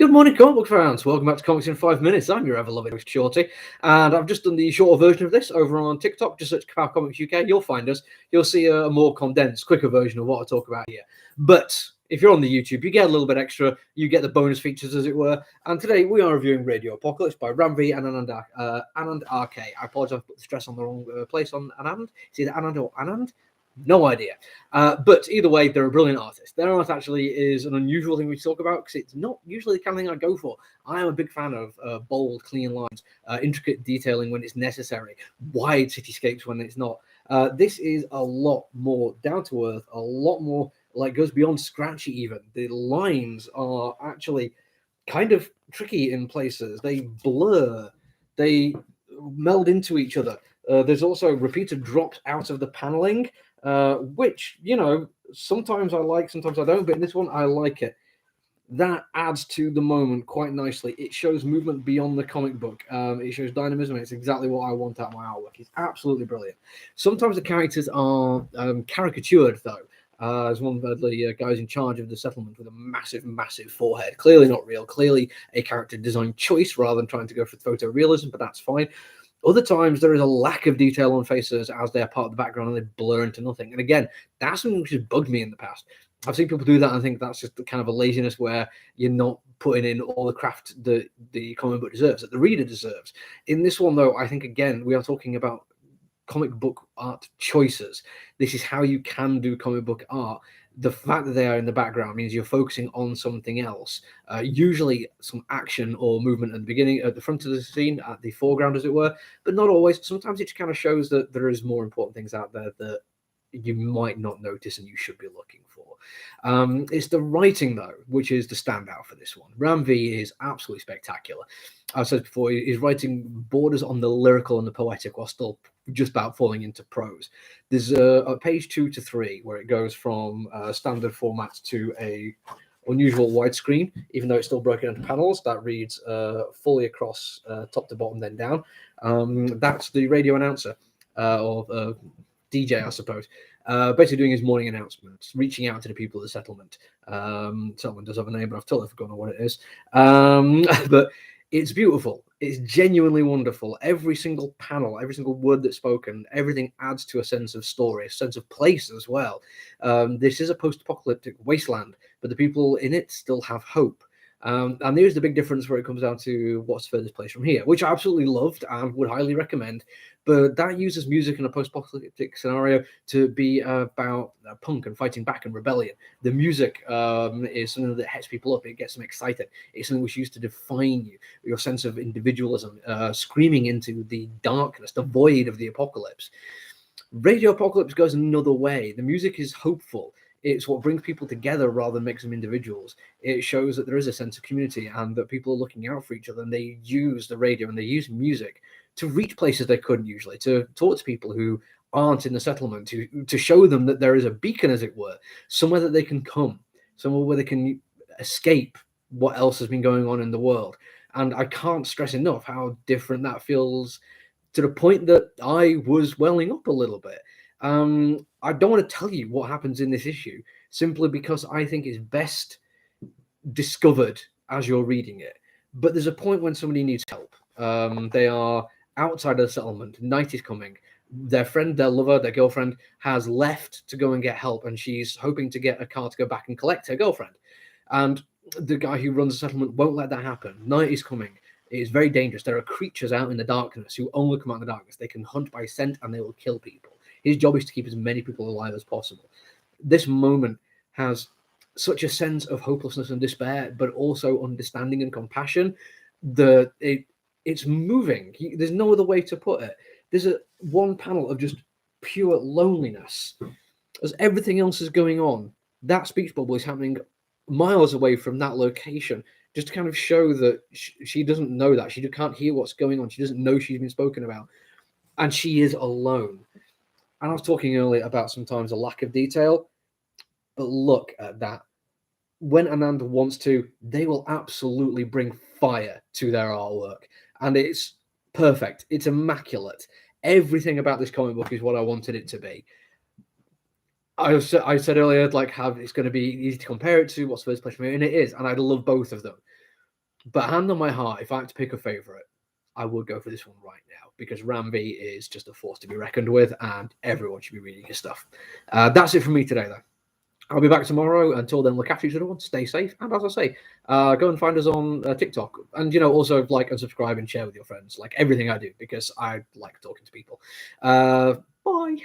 Good morning, comic book fans. Welcome back to Comics in 5 Minutes. I'm your ever-loving host, Shorty, and I've just done the shorter version of this over on TikTok. Just search Ka-Pow Comics UK. You'll find us. You'll see a more condensed, quicker version of what I talk about here. But if you're on the YouTube, you get a little bit extra. You get the bonus features, as it were. And today we are reviewing Radio Apocalypse by Ramvi and Anand RK. I apologize, I put the stress on the wrong place on Anand. It's either Anand or Anand. No idea. But either way, they're a brilliant artist. Their art actually is an unusual thing we talk about because it's not usually the kind of thing I go for. I am a big fan of bold, clean lines, intricate detailing when it's necessary, wide cityscapes when it's not. This is a lot more down to earth, a lot more like goes beyond scratchy even. The lines are actually kind of tricky in places. They blur, they meld into each other. There's also repeated drops out of the paneling, which, you know, sometimes I like, sometimes I don't, but in this one, I like it. That adds to the moment quite nicely. It shows movement beyond the comic book. It shows dynamism. It's exactly what I want out of my artwork. It's absolutely brilliant. Sometimes the characters are caricatured, though. As one of the guys in charge of the settlement with a massive, massive forehead. Clearly not real. Clearly a character design choice rather than trying to go for photorealism, but that's fine. Other times there is a lack of detail on faces as they're part of the background and they blur into nothing. And again, that's something which has bugged me in the past. I've seen people do that and I think that's just kind of a laziness where you're not putting in all the craft that the comic book deserves, that the reader deserves. In this one, though, I think, again, we are talking about comic book art choices. This is how you can do comic book art. The fact that they are in the background means you're focusing on something else, usually some action or movement at the beginning, at the front of the scene, at the foreground, as it were, but not always. Sometimes it just kind of shows that there is more important things out there that you might not notice and you should be looking for. It's the writing, though, which is the standout for this one. Ramvi is absolutely spectacular. I've said before, his writing borders on the lyrical and the poetic while still just about falling into prose. There's a page 2 to 3 where it goes from standard format to a unusual widescreen, even though it's still broken into panels. That reads fully across top to bottom, then down. That's the radio announcer or DJ, I suppose. Basically doing his morning announcements, reaching out to the people of the settlement. Settlement does have a name, but I've totally forgotten what it is. But it's beautiful. It's genuinely wonderful. Every single panel, every single word that's spoken, everything adds to a sense of story, a sense of place as well. This is a post-apocalyptic wasteland, but the people in it still have hope. And there's the big difference where it comes down to what's the furthest place from here, which I absolutely loved and would highly recommend. But that uses music in a post-apocalyptic scenario to be about punk and fighting back and rebellion. The music is something that gets people up. It gets them excited. It's something which used to define you, your sense of individualism, screaming into the darkness, the void of the apocalypse. Radio Apocalypse goes another way. The music is hopeful. It's what brings people together rather than makes them individuals. It shows that there is a sense of community and that people are looking out for each other, and they use the radio and they use music to reach places they couldn't usually, to talk to people who aren't in the settlement, to show them that there is a beacon, as it were, somewhere that they can come, somewhere where they can escape what else has been going on in the world. And I can't stress enough how different that feels, to the point that I was welling up a little bit. I don't want to tell you what happens in this issue, simply because I think it's best discovered as you're reading it. But there's a point when somebody needs help. They are outside of the settlement. Night is coming. Their friend, their lover, their girlfriend has left to go and get help, and she's hoping to get a car to go back and collect her girlfriend. And the guy who runs the settlement won't let that happen. Night is coming. It is very dangerous. There are creatures out in the darkness who only come out in the darkness. They can hunt by scent and they will kill people. His job is to keep as many people alive as possible. This moment has such a sense of hopelessness and despair, but also understanding and compassion. It's moving. There's no other way to put it. There's one panel of just pure loneliness. As everything else is going on, that speech bubble is happening miles away from that location, just to kind of show that she doesn't know that. She can't hear what's going on. She doesn't know she's been spoken about. And she is alone. And I was talking earlier about sometimes a lack of detail, but look at that. When Anand wants to, they will absolutely bring fire to their artwork. And it's perfect. It's immaculate. Everything about this comic book is what I wanted it to be. I said earlier, like, how it's going to be easy to compare it to what's first place from here, and it is. And I love both of them. But hand on my heart, if I had to pick a favorite, I would go for this one right now because Rambi is just a force to be reckoned with, and everyone should be reading his stuff. That's it from me today, though. I'll be back tomorrow. Until then, look after each other, stay safe, and as I say, go and find us on TikTok, and also like and subscribe and share with your friends, like everything I do, because I like talking to people. Bye.